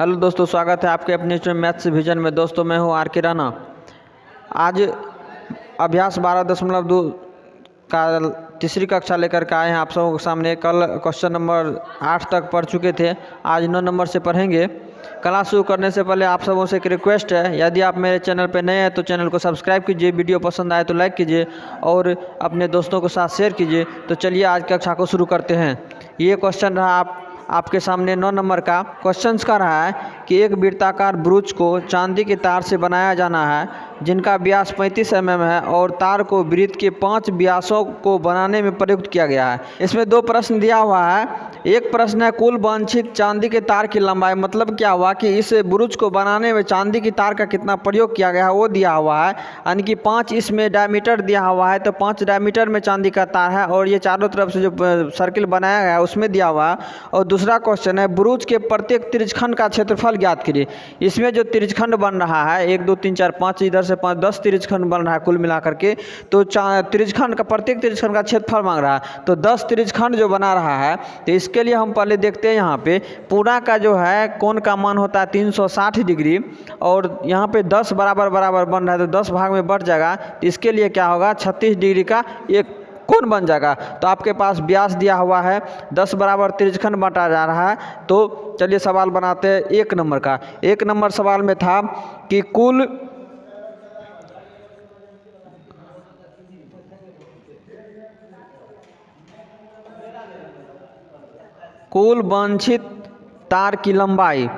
Hello दोस्तों, स्वागत है आपके अपने मैथ्स विजन में। दोस्तों मैं हूं आर के राणा। आज अभ्यास 12.2 का तीसरी कक्षा लेकर के आए हैं आप सबों के सामने। कल क्वेश्चन नंबर 8 तक पढ़ चुके थे, आज 9 नंबर से पढ़ेंगे। क्लास शुरू करने से पहले आप सबों से एक रिक्वेस्ट है, यदि आप मेरे चैनल पर नए हैं तो चैनल को सब्सक्राइब कीजिए, वीडियो पसंद आए तो लाइक कीजिए और अपने दोस्तों के साथ शेयर कीजिए। तो चलिए आज कक्षा को शुरू करते हैं। ये क्वेश्चन रहा आपके सामने 9 नंबर का। क्वेश्चन का रहा है कि एक वृत्ताकार ब्रूच को चांदी के तार से बनाया जाना है जिनका व्यास 35 mm है और तार को वृत्त के 5 व्यासों को बनाने में प्रयुक्त किया गया है। इसमें 2 प्रश्न दिया हुआ है। एक प्रश्न है कुल वांछित चांदी के तार की लंबाई, मतलब क्या हुआ कि इस ब्रूच को बनाने में चांदी की तार का कितना प्रयोग किया गया है वो दिया हुआ है, यानी कि 5 इसमें डायमीटर दिया हुआ है, तो 5 डायमीटर में चांदी का तार है और ये चारों तरफ से जो सर्किल बनाया गया है उसमें दिया हुआ है। और दूसरा क्वेश्चन है ब्रूच के प्रत्येक त्रिज्यखंड का क्षेत्रफल ज्ञात करिए। इसमें जो त्रिज्यखंड बन रहा है 1 2 3 4 5, इधर से 5 10 त्रिज्यखंड बन रहा है कुल मिलाकर के, तो त्रिज्यखंड का प्रत्येक त्रिज्यखंड का क्षेत्रफल मांग रहा है। तो 10 त्रिज्यखंड जो बना रहा है, तो इसके लिए हम पहले देखते हैं यहाँ पे पूरा का जो है कोण का मान होता है 360 डिग्री और यहाँ पे 10 बराबर बराबर बन रहा है, तो 10 भाग में बढ़ जाएगा। तो इसके लिए क्या होगा, 36 डिग्री का एक कोण बन जाएगा। तो आपके पास व्यास दिया हुआ है, 10 बराबर त्रिज्यखंड बांटा जा रहा है। तो चलिए सवाल बनाते हैं 1 नंबर का। 1 नंबर सवाल में था कि कुल वांछित तार की लंबाई।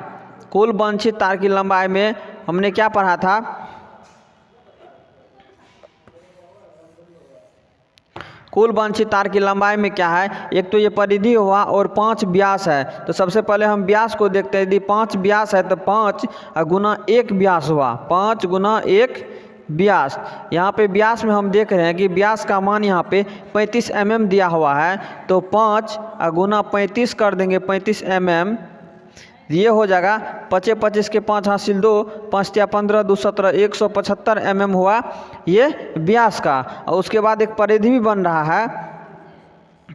कुल वांछित तार की लंबाई में हमने क्या पढ़ा था, कुल वांछित तार की लंबाई में क्या है, एक तो ये परिधि हुआ और 5 व्यास है। तो सबसे पहले हम व्यास को देखते हैं। यदि 5 व्यास है तो 5 गुना 1 व्यास हुआ, 5 गुना 1 व्यास। यहाँ पे व्यास में हम देख रहे हैं कि व्यास का मान यहाँ पे 35 mm दिया हुआ है, तो 5 गुना 35 कर देंगे, 35 mm ये हो जाएगा 25 25 के 5 हासिल 2, 5 या 15 2 17, 175 mm हुआ ये व्यास का। और उसके बाद एक परिधि भी बन रहा है,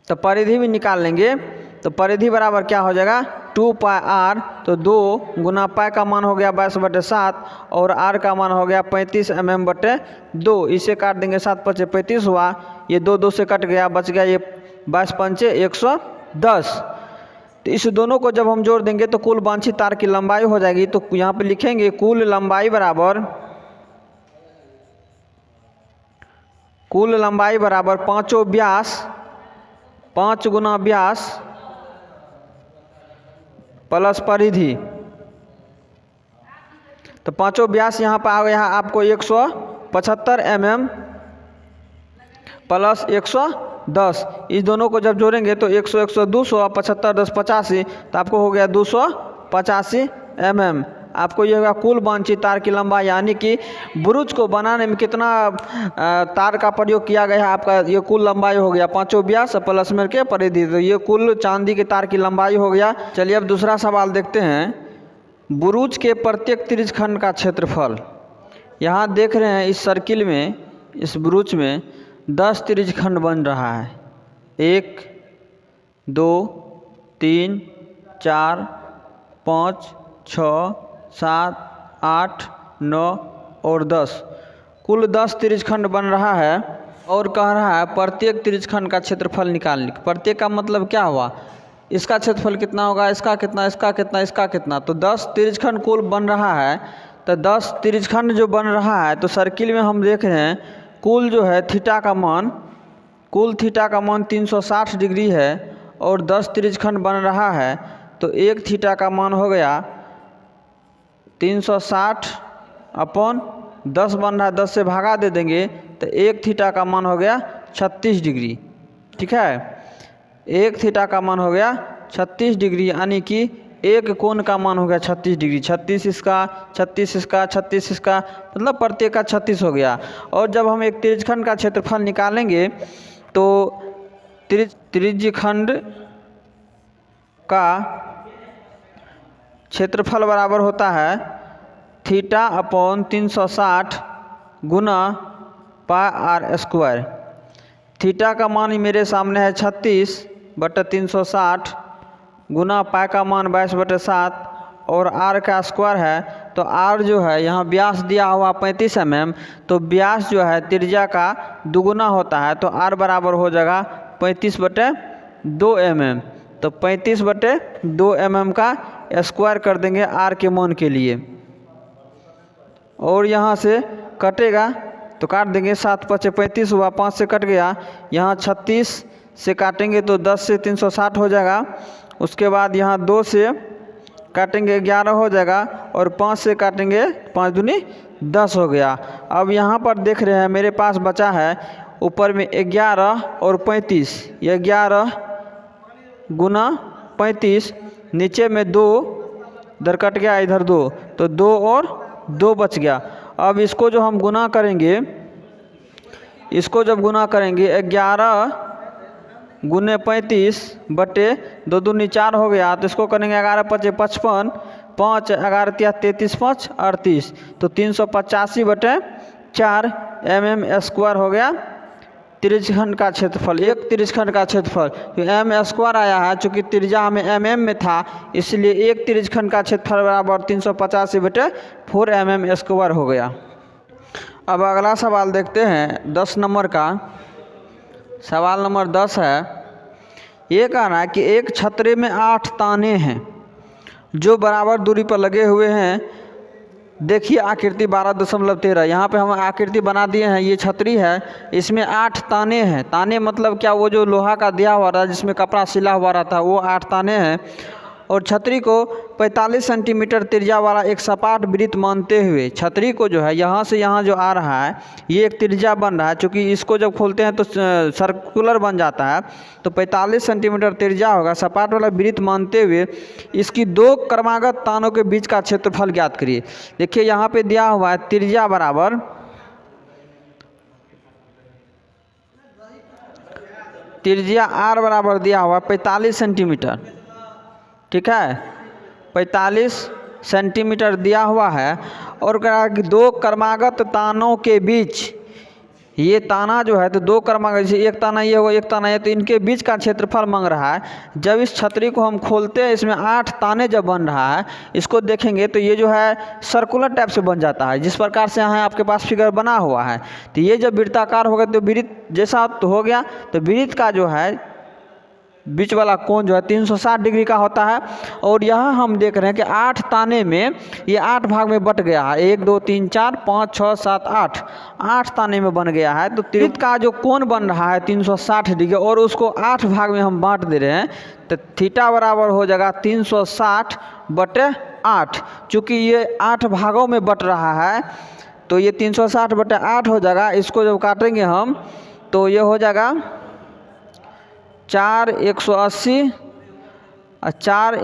तो परिधि भी निकाल लेंगे। तो परिधि बराबर क्या हो जाएगा 2 पाई r, तो 2 गुना पाई का मान हो गया 22/7 और r का मान हो गया 35 mm/2। इसे काट देंगे, 7 5 35 हुआ, ये 2 2 से कट गया, बच गया ये 22 5 110। तो इस दोनों को जब हम जोड़ देंगे तो कुल वांछित तार की लंबाई हो जाएगी। तो यहाँ पे लिखेंगे कुल लंबाई बराबर पाँचों व्यास, 5 गुना व्यास प्लस परिधि। तो पाँचों व्यास यहाँ पर आ गया आपको 175 mm प्लस 110। इस दोनों को जब जोड़ेंगे तो 100 100 200, 75 10 85, तो आपको हो गया 285 mm। आपको ये होगा कुल वांछित तार की लंबाई, यानी कि ब्रूच को बनाने में कितना तार का प्रयोग किया गया है, आपका ये कुल लंबाई हो गया। पाँचों व्यास प्लस में के परिधि, तो ये कुल चांदी के तार की लंबाई हो गया। चलिए अब दूसरा सवाल देखते हैं। ब्रूच के प्रत्येक त्रिज्यखंड का क्षेत्रफल। यहाँ देख रहे हैं इस सर्किल में, इस ब्रूच में 10 त्रिज्यखंड बन रहा है, 1 2 3 4 5 6 7 8 9 और 10, कुल 10 त्रिज्यखंड बन रहा है। और कह रहा है प्रत्येक त्रिज्यखंड का क्षेत्रफल निकालने। प्रत्येक का मतलब क्या हुआ, इसका क्षेत्रफल कितना होगा, इसका कितना, इसका कितना, इसका कितना। तो 10 त्रिज्यखंड कुल बन रहा है। तो 10 त्रिज्यखंड जो बन रहा है, तो सर्किल में हम देख रहे हैं कुल जो है थीटा का मान, कुल थीटा का मान 360 डिग्री है और 10 त्रिज्यखंड बन रहा है। तो 1 थीटा का मान हो गया 360 अपॉन 10 बन रहा है, 10 से भागा दे देंगे तो 1 थीटा का मान हो गया 36 डिग्री। ठीक है, 1 थीटा का मान हो गया 36 डिग्री, यानी कि एक कोण का मान हो गया 36 डिग्री। 36 इसका, 36 इसका, 36 इसका, मतलब प्रत्येक का 36 हो गया। और जब हम एक त्रिज्यखंड का क्षेत्रफल निकालेंगे तो त्रिज्यखंड का क्षेत्रफल बराबर होता है थीटा अपॉन 360 गुना पाई r²। थीटा का मान मेरे सामने है 36/360 गुना पाई का मान 22/7 और आर का स्क्वायर है, तो आर जो है यहाँ व्यास दिया हुआ 35 mm, तो व्यास जो है त्रिज्या का दुगुना होता है, तो आर बराबर हो जाएगा 35/2 mm। तो 35/2 mm का स्क्वायर कर देंगे आर के मान के लिए, और यहाँ से कटेगा तो काट देंगे, 7×5 = 35 हुआ, 5 से कट गया, यहाँ 36 से काटेंगे तो 10 से 360 हो जाएगा। उसके बाद यहाँ 2 से काटेंगे 11 हो जाएगा, और 5 से काटेंगे 5 दूनी 10 हो गया। अब यहाँ पर देख रहे हैं मेरे पास बचा है ऊपर में 11 और 35, ये 11 गुना 35, नीचे में 2, इधर कट गया इधर 2, तो 2 और 2 बच गया। अब इसको जो हम गुना करेंगे, इसको जब गुना करेंगे 11 गुने 35 बटे 2 दूनी 4 हो गया, तो इसको करेंगे 11×5 = 55, 5 11×3 = 33, 5 38, तो 385/4 mm² हो गया त्रिज्यखंड का क्षेत्रफल। एक त्रिज्यखंड का क्षेत्रफल m² आया है, चूँकि त्रिज्या हमें mm में था, इसलिए एक त्रिज्यखंड का क्षेत्रफल बराबर 385/4 mm² हो गया। अब अगला सवाल देखते हैं 10 नंबर का। सवाल नंबर 10 है, ये कह रहा है कि एक छतरी में 8 ताने हैं जो बराबर दूरी पर लगे हुए हैं। देखिए आकृति 12.13, यहाँ पे हम आकृति बना दिए हैं। ये छतरी है, इसमें 8 ताने हैं। ताने मतलब क्या, वो जो लोहा का दिया हुआ रहा जिसमें कपड़ा सिला हुआ रहता है, वो 8 ताने हैं। और छतरी को 45 सेंटीमीटर त्रिज्या वाला एक सपाट वृत्त मानते हुए, छतरी को जो है यहाँ से यहाँ जो आ रहा है ये एक त्रिज्या बन रहा है, क्योंकि इसको जब खोलते हैं तो सर्कुलर बन जाता है, तो 45 सेंटीमीटर त्रिज्या होगा। सपाट वाला वृत्त मानते हुए इसकी 2 क्रमागत तानों के बीच का क्षेत्रफल ज्ञात करिए। देखिए यहाँ पे दिया हुआ है त्रिज्या बराबर, त्रिज्या आर बराबर दिया हुआ 45 सेंटीमीटर, ठीक है, 45 सेंटीमीटर दिया हुआ है। और कहा कि 2 क्रमागत तानों के बीच, ये ताना जो है तो 2 क्रमागत, जैसे एक ताना ये होगा एक ताना ये, तो इनके बीच का क्षेत्रफल मांग रहा है। जब इस छतरी को हम खोलते हैं, इसमें 8 ताने जब बन रहा है, इसको देखेंगे तो ये जो है सर्कुलर टाइप से बन जाता है, जिस प्रकार से यहाँ आपके पास फिगर बना हुआ है। तो ये जब वृत्ताकार होगा तो वृत्त जैसा तो हो गया, तो वृत्त का जो है बीच वाला कोण जो है 360 डिग्री का होता है। और यहाँ हम देख रहे हैं कि 8 ताने में ये 8 भाग में बट गया है, 1 2 3 4 5 6 7 8, 8 ताने में बन गया है। तो वृत्त का जो कोण बन रहा है 360 डिग्री, और उसको 8 भाग में हम बांट दे रहे हैं, तो थीटा बराबर हो जाएगा 360/8। चूँकि ये 8 भागों में बट रहा है, तो ये 360/8 हो जाएगा। इसको जब काटेंगे हम तो ये हो जाएगा 4 180 और 4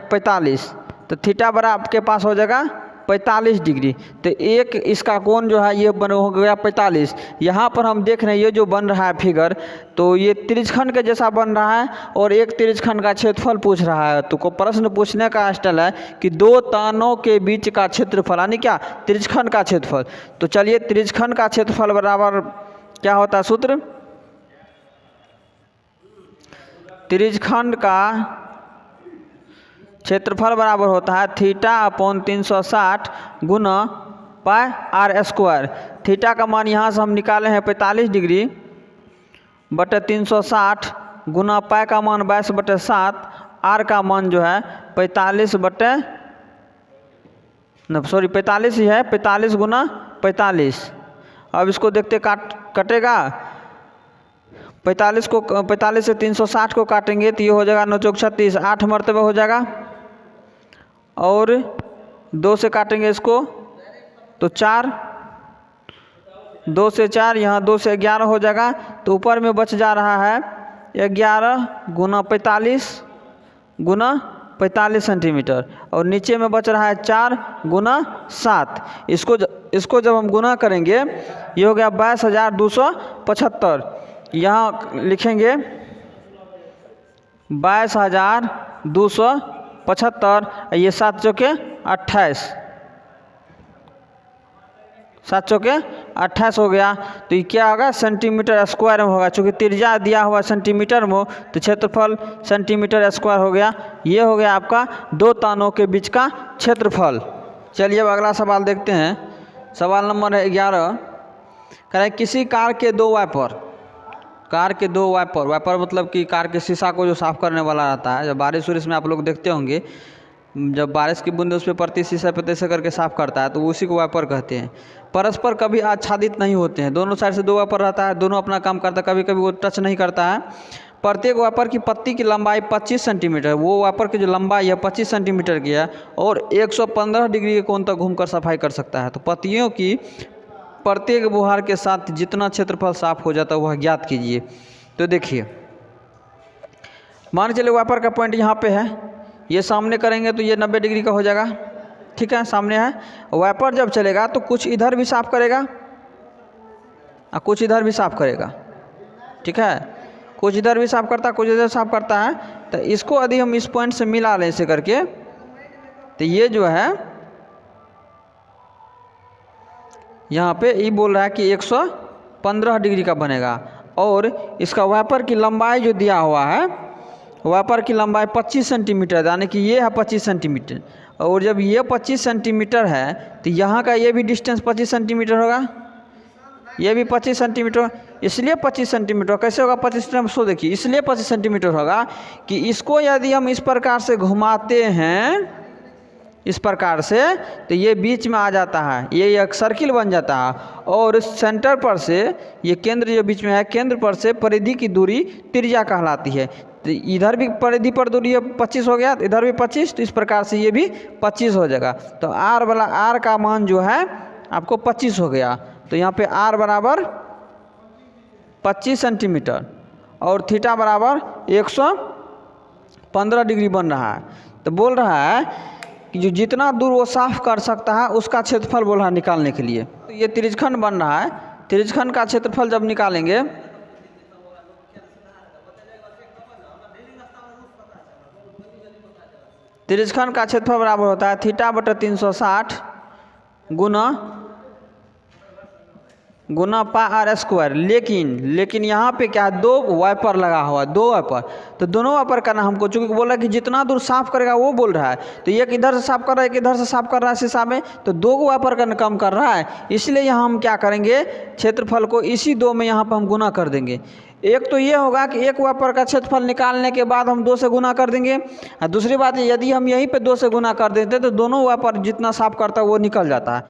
45, तो थीटा बराबर आपके पास हो जाएगा 45 डिग्री। तो एक इसका कोण जो है ये बन हो गया 45। यहाँ पर हम देख रहे हैं ये जो बन रहा है फिगर, तो ये त्रिज्यखंड के जैसा बन रहा है, और एक त्रिज्यखंड का क्षेत्रफल पूछ रहा है। तो को प्रश्न पूछने का स्टाइल है कि 2 तानों के बीच का क्षेत्रफल, यानी क्या, त्रिज्यखंड का क्षेत्रफल। तो चलिए त्रिज्यखंड का क्षेत्रफल बराबर क्या होता है सूत्र, त्रिज्यखंड का क्षेत्रफल बराबर होता है θ/360 गुना πr²। थीटा का मान यहाँ से हम निकाले हैं 45 डिग्री बटे 360 गुना पाई का मान 22/7, आर का मान जो है 45 ही है, 45 गुना 45। अब इसको देखते कटेगा, 45 से 360 को काटेंगे तो ये हो जाएगा 9 चौक 36, 8 मरतबे हो जाएगा। और 2 से काटेंगे इसको तो 4, 2 से 4, यहाँ 2 से 11 हो जाएगा। तो ऊपर में बच जा रहा है 11 गुना 45 गुना 45 सेंटीमीटर, और नीचे में बच रहा है 4 गुना 7। इसको जब हम गुना करेंगे ये हो गया 22,275। यहाँ लिखेंगे 22,275, ये 7 चौके 28, 7 चौके 28 हो गया। तो ये क्या होगा, सेंटीमीटर स्क्वायर में होगा, चूँकि त्रिज्या दिया हुआ सेंटीमीटर में तो क्षेत्रफल सेंटीमीटर स्क्वायर हो गया। ये हो गया आपका दो तानों के बीच का क्षेत्रफल। चलिए अब अगला सवाल देखते हैं। सवाल नंबर है 11। कह रहे किसी कार के दो वाइपर, कार के दो वाइपर, वाइपर मतलब कि कार के शीशा को जो साफ़ करने वाला रहता है, जब बारिश उरिश में आप लोग देखते होंगे, जब बारिश की बूंद उस पर पड़ती शीशे पे तैसे करके साफ़ करता है, तो उसी को वाइपर कहते हैं। परस्पर कभी आच्छादित नहीं होते हैं, दोनों साइड से दो वाइपर रहता है, दोनों अपना काम करता है, कभी कभी वो टच नहीं करता है। प्रत्येक वाइपर की पत्ती की लंबाई 25 सेंटीमीटर, वो वाइपर की जो लंबाई है 25 सेंटीमीटर की है और 115 डिग्री के कोण तक घूमकर सफाई कर सकता है। तो पत्तियों की प्रत्येक बुहार के साथ जितना क्षेत्रफल साफ हो जाता है वह ज्ञात कीजिए। तो देखिए, मान के चलिए वाइपर का पॉइंट यहाँ पे है, ये सामने करेंगे तो ये 90 डिग्री का हो जाएगा, ठीक है, सामने है। वाइपर जब चलेगा तो कुछ इधर भी साफ करेगा और कुछ इधर भी साफ करेगा, ठीक है, कुछ इधर भी साफ करता है, कुछ इधर साफ करता है। तो इसको यदि हम इस पॉइंट से मिला लें ऐसे करके, तो ये जो है यहाँ पे ये बोल रहा है कि 115 डिग्री का बनेगा। और इसका वाइपर की लंबाई जो दिया हुआ है, वाइपर की लंबाई 25 सेंटीमीटर, यानी कि ये है 25 सेंटीमीटर। और जब ये 25 सेंटीमीटर है तो यहाँ का ये भी डिस्टेंस 25 सेंटीमीटर होगा, ये भी 25 सेंटीमीटर, इसलिए 25 सेंटीमीटर। कैसे होगा 25 सेंटीमीटर, सो देखिए, इसलिए 25 सेंटीमीटर होगा कि इसको यदि हम इस प्रकार से घुमाते हैं, इस प्रकार से, तो ये बीच में आ जाता है, ये एक सर्किल बन जाता है। और सेंटर पर से, ये केंद्र जो बीच में है, केंद्र पर से परिधि की दूरी त्रिज्या कहलाती है। तो इधर भी परिधि पर दूरी 25 हो गया, इधर भी 25, तो इस प्रकार से ये भी 25 हो जाएगा। तो आर वाला, आर का मान जो है आपको 25 हो गया। तो यहाँ पे आर बराबर 25 सेंटीमीटर और थीटा बराबर 115 डिग्री बन रहा है। तो बोल रहा है कि जो जितना दूर वो साफ कर सकता है उसका क्षेत्रफल बोल रहा है निकालने के लिए। तो ये त्रिज्यखंड बन रहा है, त्रिज्यखंड का क्षेत्रफल जब निकालेंगे, त्रिज्यखंड का क्षेत्रफल बराबर होता है थीटा बटा 360 गुना पाई आर स्क्वायर। लेकिन यहाँ पे क्या है, दो वाइपर लगा हुआ है, दो वाइपर। तो दोनों वाइपर करना हमको, चूँकि बोल रहा है कि जितना दूर साफ करेगा वो बोल रहा है, तो एक इधर से साफ कर रहा है, एक इधर से साफ कर रहा है शीशा में, तो दो वाइपर का कम कर रहा है। इसलिए यहाँ हम क्या करेंगे, क्षेत्रफल को इसी दो में यहाँ पर हम गुना कर देंगे। एक तो ये होगा कि एक वाइपर का क्षेत्रफल निकालने के बाद हम 2 से गुना कर देंगे, और दूसरी बात यदि हम यहीं पे 2 से गुना कर देते तो दोनों वाइपर जितना साफ करता है वो निकल जाता है।